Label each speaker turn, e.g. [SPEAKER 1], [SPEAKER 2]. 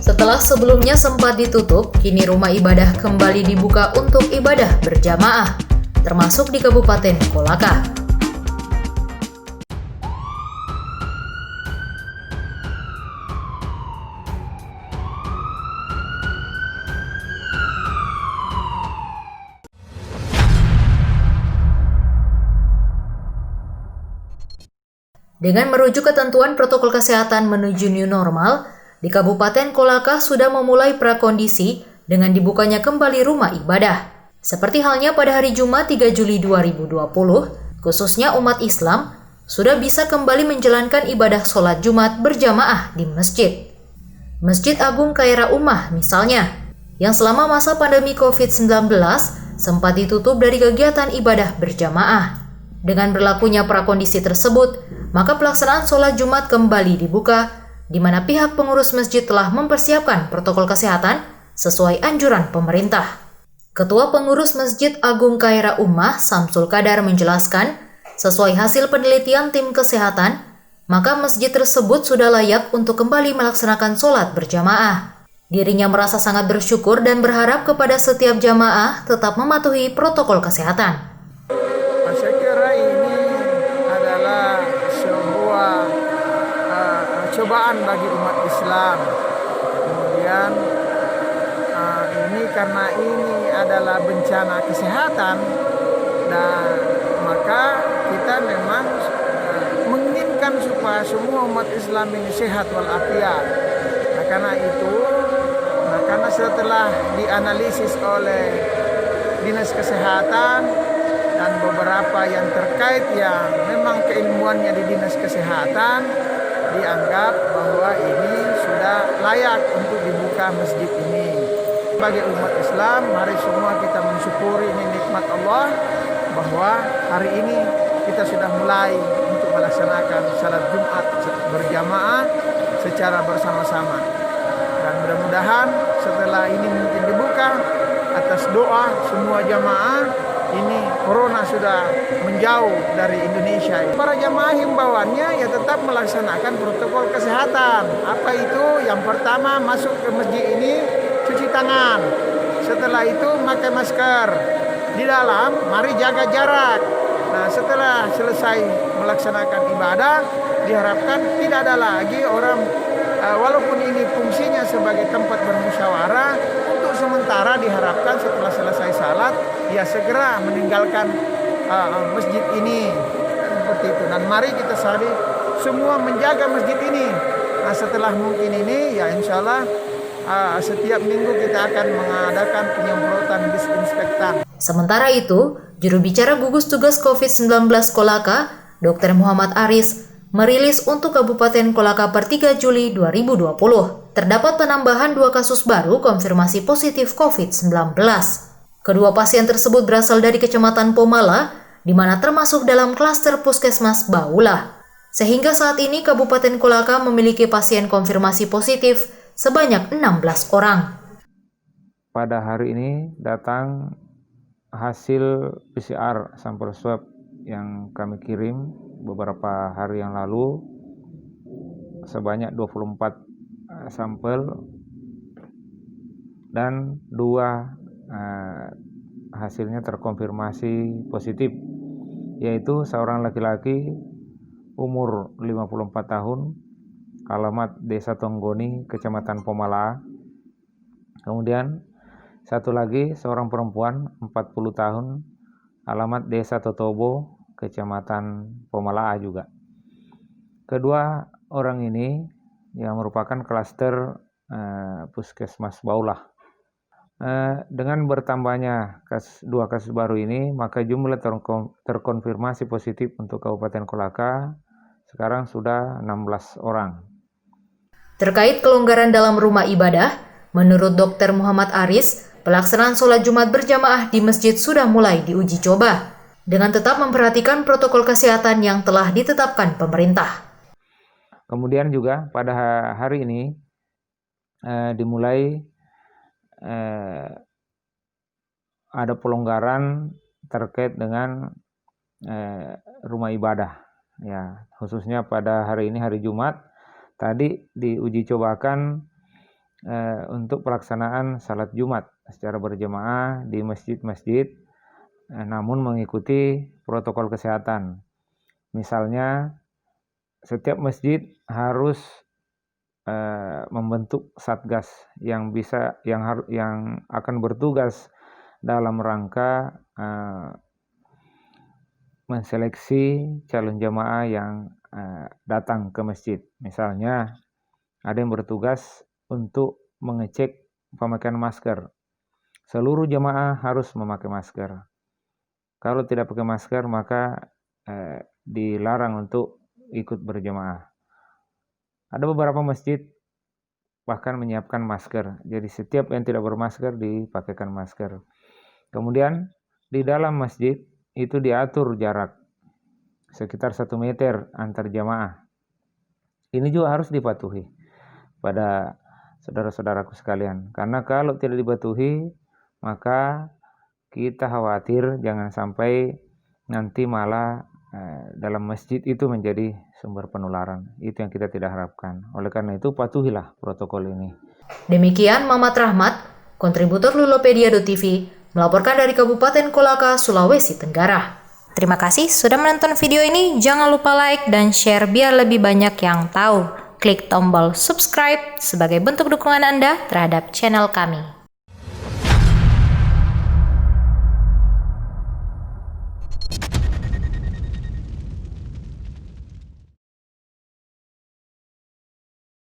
[SPEAKER 1] Setelah sebelumnya sempat ditutup, kini rumah ibadah kembali dibuka untuk ibadah berjamaah, termasuk di Kabupaten Kolaka. Dengan merujuk ketentuan protokol kesehatan menuju new normal, di Kabupaten Kolaka sudah memulai prakondisi dengan dibukanya kembali rumah ibadah. Seperti halnya pada hari Jumat 3 Juli 2020, khususnya umat Islam, sudah bisa kembali menjalankan ibadah sholat Jumat berjamaah di masjid. Masjid Agung Khaira Ummah misalnya, yang selama masa pandemi COVID-19 sempat ditutup dari kegiatan ibadah berjamaah. Dengan berlakunya prakondisi tersebut, maka pelaksanaan sholat Jumat kembali dibuka, di mana pihak pengurus masjid telah mempersiapkan protokol kesehatan sesuai anjuran pemerintah. Ketua Pengurus Masjid Agung Khaira Ummah, Samsul Qadar menjelaskan, sesuai hasil penelitian tim kesehatan, maka masjid tersebut sudah layak untuk kembali melaksanakan sholat berjamaah. Dirinya merasa sangat bersyukur dan berharap kepada setiap jamaah tetap mematuhi protokol kesehatan.
[SPEAKER 2] Saya kira ini adalah sebuah cobaan bagi umat Islam. Kemudian ini karena ini adalah bencana kesehatan, dan maka kita memang menginginkan supaya semua umat Islam ini sehat walafiat. Nah, karena itu, karena setelah dianalisis oleh Dinas Kesehatan dan beberapa yang terkait yang memang keilmuannya di Dinas Kesehatan, dianggap bahwa ini sudah layak untuk dibuka masjid ini. Sebagai umat Islam, mari semua kita mensyukuri ini nikmat Allah bahwa hari ini kita sudah mulai untuk melaksanakan salat Jumat berjamaah secara bersama-sama. Dan mudah-mudahan setelah ini mungkin dibuka atas doa semua jamaah, ini corona sudah menjauh dari Indonesia. Para jamaah himbauannya ya tetap melaksanakan protokol kesehatan. Apa itu? Yang pertama, masuk ke masjid ini cuci tangan. Setelah itu pakai masker. Di dalam mari jaga jarak. Nah, setelah selesai melaksanakan ibadah, diharapkan tidak ada lagi orang walaupun ini fungsinya sebagai tempat bermusyawarah, untuk sementara diharapkan setelah selesai salat ya segera meninggalkan masjid ini, seperti itu. Dan mari kita semua menjaga masjid ini. Nah, setelah mungkin ini ya insya Allah setiap minggu kita akan mengadakan penyemprotan disinfektan.
[SPEAKER 1] Sementara itu, juru bicara gugus tugas COVID-19 Kolaka, Dr. Muhammad Aris, merilis untuk Kabupaten Kolaka per 3 Juli 2020. Terdapat penambahan 2 kasus baru konfirmasi positif COVID-19. Kedua pasien tersebut berasal dari Kecamatan Pomala, di mana termasuk dalam klaster Puskesmas Baula. Sehingga saat ini Kabupaten Kolaka memiliki pasien konfirmasi positif sebanyak 16 orang.
[SPEAKER 3] Pada hari ini datang hasil PCR sampel swab yang kami kirim beberapa hari yang lalu sebanyak 24 sampel, dan 2 hasilnya terkonfirmasi positif, yaitu seorang laki-laki umur 54 tahun, alamat Desa Tonggoni, Kecamatan Pomala. Kemudian satu lagi seorang perempuan 40 tahun, alamat Desa Totobo, Kecamatan Pomala juga. Kedua orang ini yang merupakan klaster Puskesmas Baula. Dengan bertambahnya 2 kasus baru ini, maka jumlah terkonfirmasi positif untuk Kabupaten Kolaka sekarang sudah 16 orang.
[SPEAKER 1] Terkait kelonggaran dalam rumah ibadah, menurut Dr. Muhammad Aris, pelaksanaan sholat Jumat berjamaah di masjid sudah mulai diuji coba, dengan tetap memperhatikan protokol kesehatan yang telah ditetapkan pemerintah.
[SPEAKER 3] Kemudian juga pada hari ini dimulai ada pelonggaran terkait dengan rumah ibadah, ya, khususnya pada hari ini hari Jumat. Tadi diuji cobakan untuk pelaksanaan salat Jumat secara berjamaah di masjid-masjid, namun mengikuti protokol kesehatan. Misalnya, setiap masjid harus membentuk satgas yang akan bertugas dalam rangka menseleksi calon jamaah yang datang ke masjid. Misalnya, ada yang bertugas untuk mengecek pemakaian masker. Seluruh jamaah harus memakai masker. Kalau tidak pakai masker, maka dilarang untuk ikut berjamaah. Ada beberapa masjid bahkan menyiapkan masker. Jadi setiap yang tidak bermasker dipakaikan masker. Kemudian di dalam masjid itu diatur jarak sekitar 1 meter antar jamaah. Ini juga harus dipatuhi pada saudara-saudaraku sekalian. Karena kalau tidak dipatuhi, maka kita khawatir jangan sampai nanti malah dalam masjid itu menjadi sumber penularan. Itu yang kita tidak harapkan. Oleh karena itu, patuhilah protokol ini.
[SPEAKER 1] Demikian Mamat Rahmat, kontributor Lulopedia.tv, melaporkan dari Kabupaten Kolaka, Sulawesi Tenggara. Terima kasih sudah menonton video ini. Jangan lupa like dan share biar lebih banyak yang tahu. Klik tombol subscribe sebagai bentuk dukungan Anda terhadap channel kami.